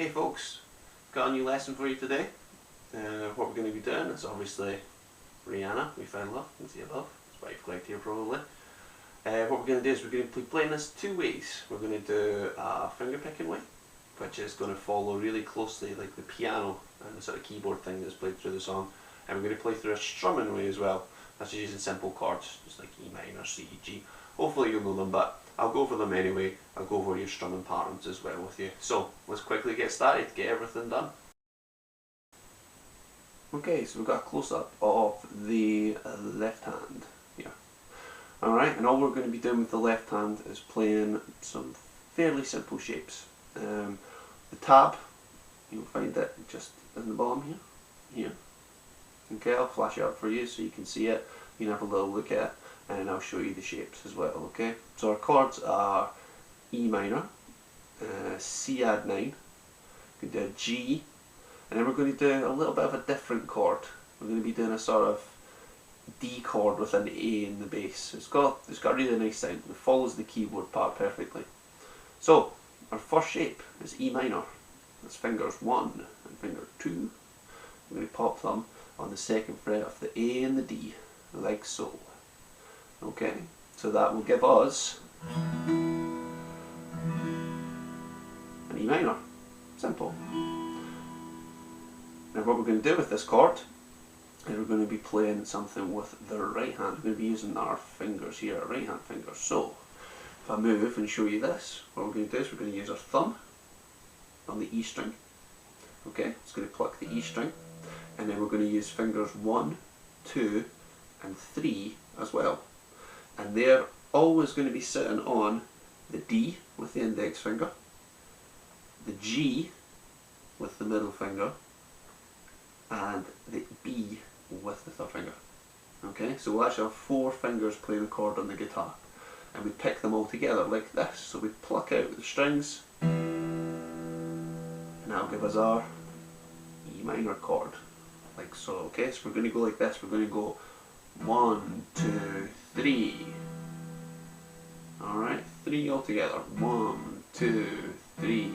Hey folks, got a new lesson for you today. What we're going to be doing is obviously Rihanna, We Found Love, you can see above, it's what you've clicked here probably. What we're going to do is we're going to be playing this two ways. We're going to do a finger picking way, which is going to follow really closely like the piano and the sort of keyboard thing that's played through the song. And we're going to play through a strumming way as well. That's just using simple chords, just like E minor, C, G. Hopefully you'll know them, but I'll go over them anyway. I'll go over your strumming patterns as well with you. So let's quickly get started, get everything done. Okay, so we've got a close-up of the left hand here. Alright, and all we're going to be doing with the left hand is playing some fairly simple shapes. The tab, you'll find it just in the bottom here. Okay, I'll flash it up for you so you can see it, you can have a little look at it, and I'll show you the shapes as well, okay? So our chords are E minor, C add 9, we do a G, and then we're going to do a little bit of a different chord. We're going to be doing a sort of D chord with an A in the bass. It's got a really nice sound, it follows the keyboard part perfectly. So, our first shape is E minor. That's fingers 1 and finger 2. We're going to pop them on the second fret of the A and the D, like so. Okay, so that will give us an E minor. Simple. Now what we're going to do with this chord is we're going to be playing something with the right hand. We're going to be using our fingers here, our right hand fingers. So, if I move and show you this, what we're going to do is we're going to use our thumb on the E string. Okay, it's going to pluck the E string. And then we're going to use fingers 1, 2 and 3 as well. And they're always going to be sitting on the D with the index finger, the G with the middle finger, and the B with the third finger. Okay, so we'll actually have 4 fingers playing a chord on the guitar, and we pick them all together like this. So we pluck out the strings, and that'll give us our E minor chord, like so. Okay, so we're going to go like this. We're going to go 1, 2, 3. Alright, 3 all together. 1, 2, 3.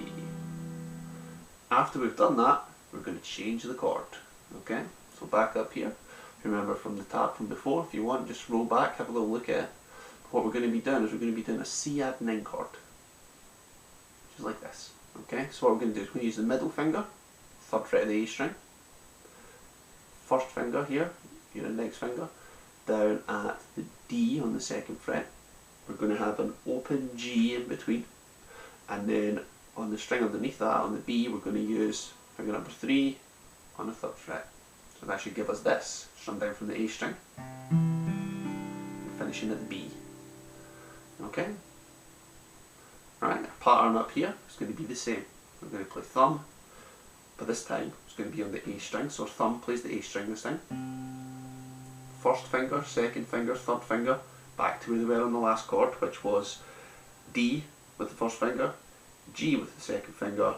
After we've done that, we're going to change the chord. Okay, so back up here. Remember from the tab from before, if you want, just roll back, have a little look at it. What we're going to be doing is we're going to be doing a C add 9 chord. Just like this. Okay, so what we're going to do is we're going to use the middle finger, 3rd fret of the A string. First finger here, your index finger, down at the D on the 2nd fret. We're going to have an open G in between, and then on the string underneath that, on the B, we're going to use finger number 3 on the 3rd fret. So that should give us this, strummed down from the A string, and finishing at the B. Okay? Right, our pattern up here is going to be the same. We're going to play thumb, but this time it's going to be on the A string, so our thumb plays the A string this time. First finger, 2nd finger, 3rd finger, back to where they were on the last chord, which was D with the 1st finger, G with the 2nd finger,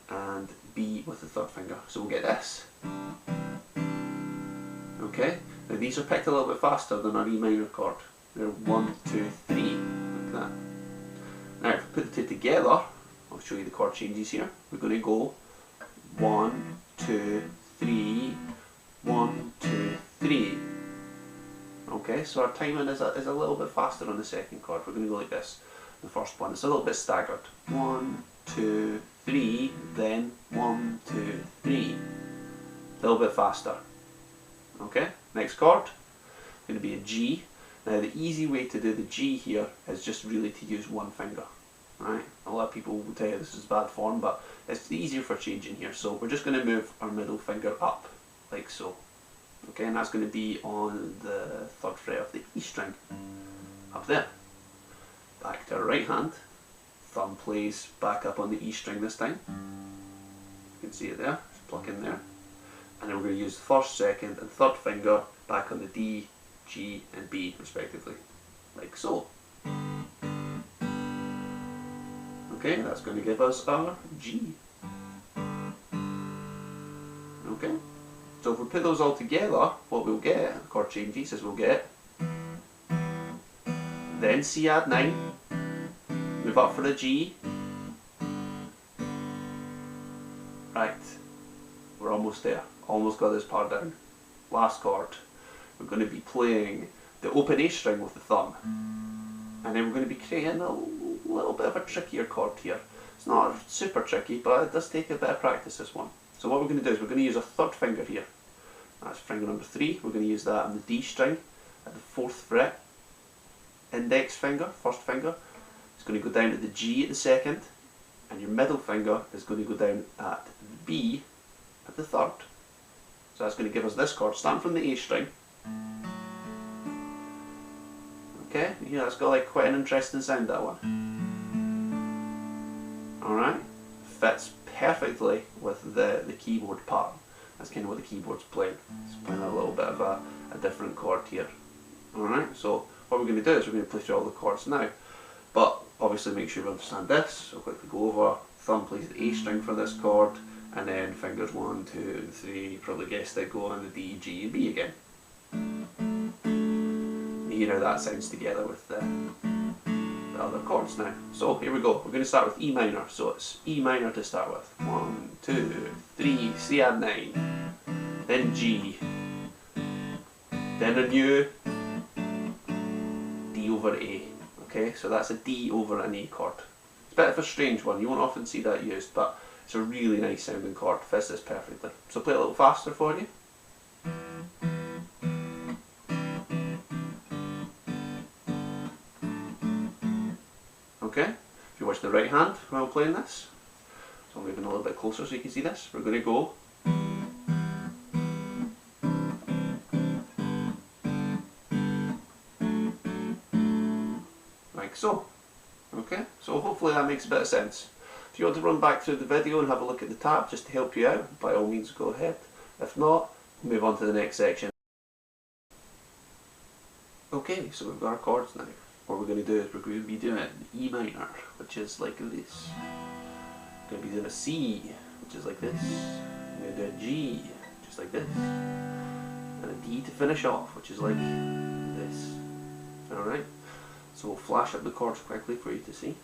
and B with the 3rd finger. So we'll get this. Okay, now these are picked a little bit faster than our E minor chord. They're 1, 2, 3, like that. Now if we put the two together, I'll show you the chord changes here. We're going to go 1, 2, 3, 1, 2, 3. Okay, so our timing is a little bit faster on the 2nd chord. We're going to go like this. The first one, it's a little bit staggered. 1, 2, 3, then 1, 2, 3. A little bit faster. Okay, next chord, going to be a G. Now the easy way to do the G here is just really to use one finger. Right? A lot of people will tell you this is bad form, but it's easier for changing here. So we're just going to move our middle finger up, like so. Okay, and that's going to be on the 3rd fret of the E string, up there. Back to our right hand, thumb plays back up on the E string this time. You can see it there, just pluck in there. And then we're going to use the 1st, 2nd and 3rd finger back on the D, G and B respectively, like so. Okay, that's going to give us our G. Okay. So if we put those all together, what we'll get, chord changes, is we'll get then C add 9, move up for a G, we're almost there. Almost got this part down. Last chord. We're going to be playing the open A string with the thumb. And then we're going to be creating a little bit of a trickier chord here. It's not super tricky, but it does take a bit of practice, this one. So what we're going to do is we're going to use a third finger here. That's finger number 3. We're going to use that on the D string at the 4th fret. Index finger, first finger, is going to go down to the G at the 2nd. And your middle finger is going to go down at the B at the 3rd. So that's going to give us this chord, starting from the A string. Okay, yeah, it's got like quite an interesting sound, that one. Alright, fits perfectly with the keyboard part. That's kind of what the keyboard's playing. It's playing a little bit of a different chord here. Alright, so what we're going to do is we're going to play through all the chords now. But obviously make sure you understand this. So quickly go over, thumb plays the A string for this chord, and then fingers 1, 2 and 3, you probably guessed it, go on the D, G and B again. You hear how that sounds together with the other chords now. So here we go, we're going to start with E minor, so it's E minor to start with. 1, 2, 3, C add 9, then G, then a new D over A. Okay, so that's a D over an A chord. It's a bit of a strange one, you won't often see that used, but it's a really nice sounding chord, fits this perfectly. So play it a little faster for you. Okay, if you watch the right hand while playing this, so I'm moving a little bit closer so you can see this, we're going to go like so. Okay, so hopefully that makes a bit of sense. If you want to run back through the video and have a look at the tab just to help you out, by all means go ahead. If not, move on to the next section. Okay, so we've got our chords now. What we're going to do is we're going to be doing E minor, which is like this. We're going to be doing a C, which is like this. We're going to do a G, just like this. And a D to finish off, which is like this. Alright, so we'll flash up the chords quickly for you to see.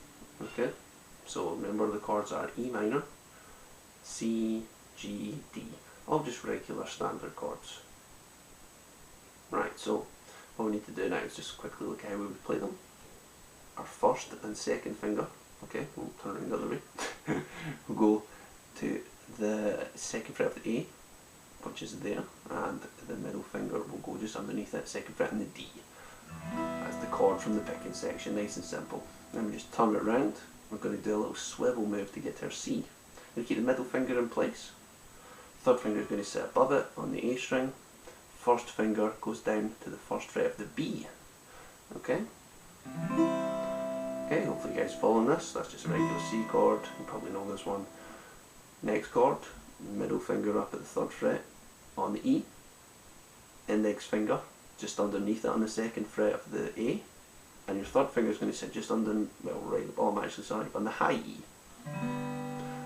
Okay, so remember the chords are E minor, C, G, D. All just regular standard chords. Right, so what we need to do now is just quickly look at how we would play them. Our first and second finger, okay, we'll turn around the other way. We'll go to the second fret of the A, which is there, and the middle finger will go just underneath that second fret in the D. That's the chord from the picking section, nice and simple. Then we just turn it around. We're going to do a little swivel move to get to our C. We're going to keep the middle finger in place. Third finger is going to sit above it on the A string. First finger goes down to the first fret of the B. Okay? Okay, hopefully you guys following this. That's just a regular C chord. You probably know this one. Next chord, middle finger up at the 3rd fret on the E. Index finger just underneath it on the 2nd fret of the A. And your third finger is going to sit just under, well, right at the bottom actually, sorry, on the high E.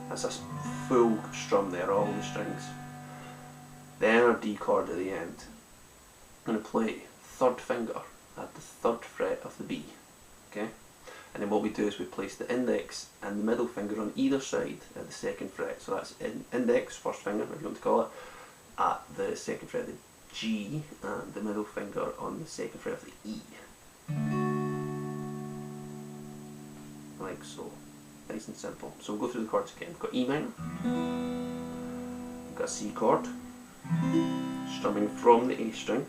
That's a full strum there, all the strings. Then our D chord at the end. I'm going to play third finger at the 3rd fret of the B. Okay? And then what we do is we place the index and the middle finger on either side at the 2nd fret. So that's index, first finger, if you want to call it, at the 2nd fret of the G, and the middle finger on the 2nd fret of the E. Like so. Nice and simple. So we'll go through the chords again. We've got E minor. We've got a C chord. Strumming from the A string.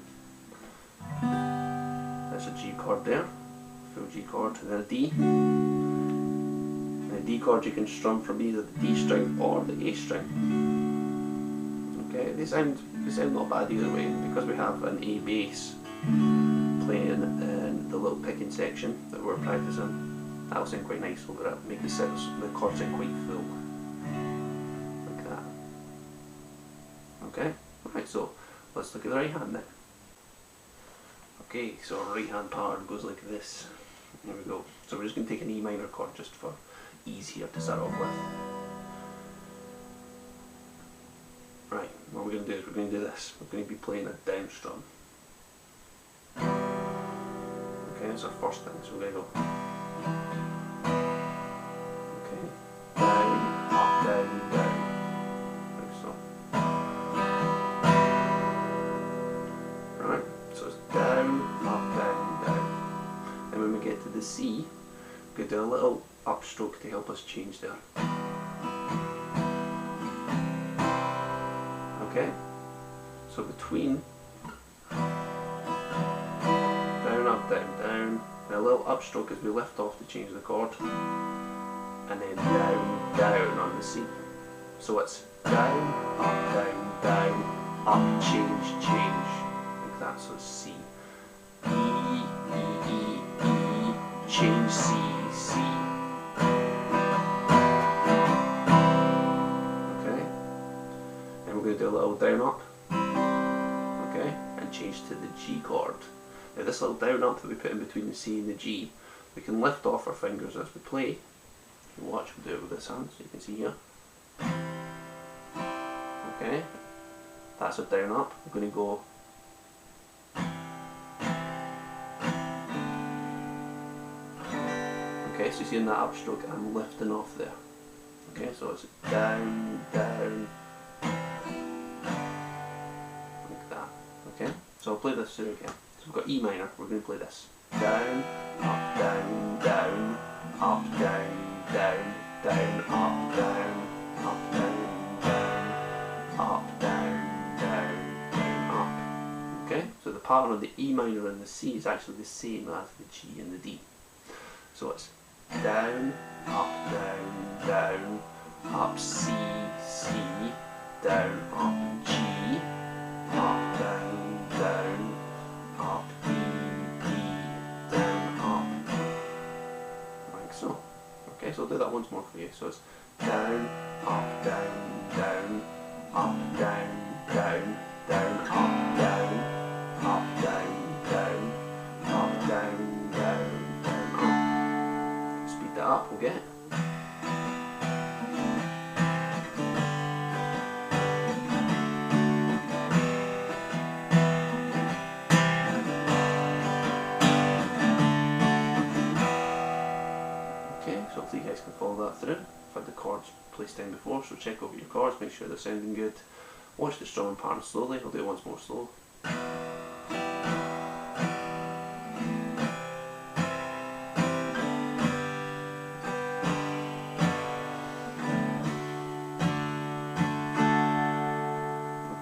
There's a G chord there. Full G chord. And then a D. And a D chord you can strum from either the D string or the A string. Okay, they sound not bad either way, because we have an A bass playing in the little picking section that we're practicing. That'll sound quite nice over it, make the chords sound quite full. Like that. Okay, right, so let's look at the right hand now. Okay, so our right hand part goes like this. Here we go. So we're just going to take an E minor chord just for ease here to start off with. Right, what we're going to do is we're going to do this. We're going to be playing a down strum. Okay, that's our first thing, so we're going to go. Okay, down, up, down, down. Like so. the C, we're going to do a little upstroke to help us change there. Okay, so between down, up, down, down, and a little upstroke as we lift off to change the chord, and then down, down on the C. So it's down, down, up, change, change, like that. So C, E, change, C, C. Okay, and we're going to do a little down, up, okay, and change to the G chord. Now this little down, up that we put in between the C and the G, we can lift off our fingers as we play. You watch, we'll do it with this hand, so you can see here. Okay, that's a down, up. We're going to go okay, so you see in that upstroke I'm lifting off there. Okay, so it's down, down, like that. Okay, so I'll play this through again. So we've got E minor, we're going to play this. Down, up, down, down, up, down, down, down, up, down, up, down, down, up, down, down, down, up. Okay, so the pattern of the E minor and the C is actually the same as the G and the D. So it's down, up, down, down, up, C, C, down, up, G, up, down, down, up, D, D, down, up, like so. Okay, so I'll do that once more for you. So it's down, up, down, down, up, down, down, down, up, down, up, down, down, up, down, down, down, up. Speed that up, we'll get it. So hopefully you guys can follow that through. I've had the chords placed in before, so check over your chords, make sure they're sounding good. Watch the strumming pattern slowly. I'll do it once more slow.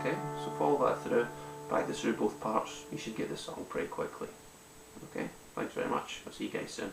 Okay, so follow that through, practice through both parts, you should get this song pretty quickly. Okay, thanks very much, I'll see you guys soon.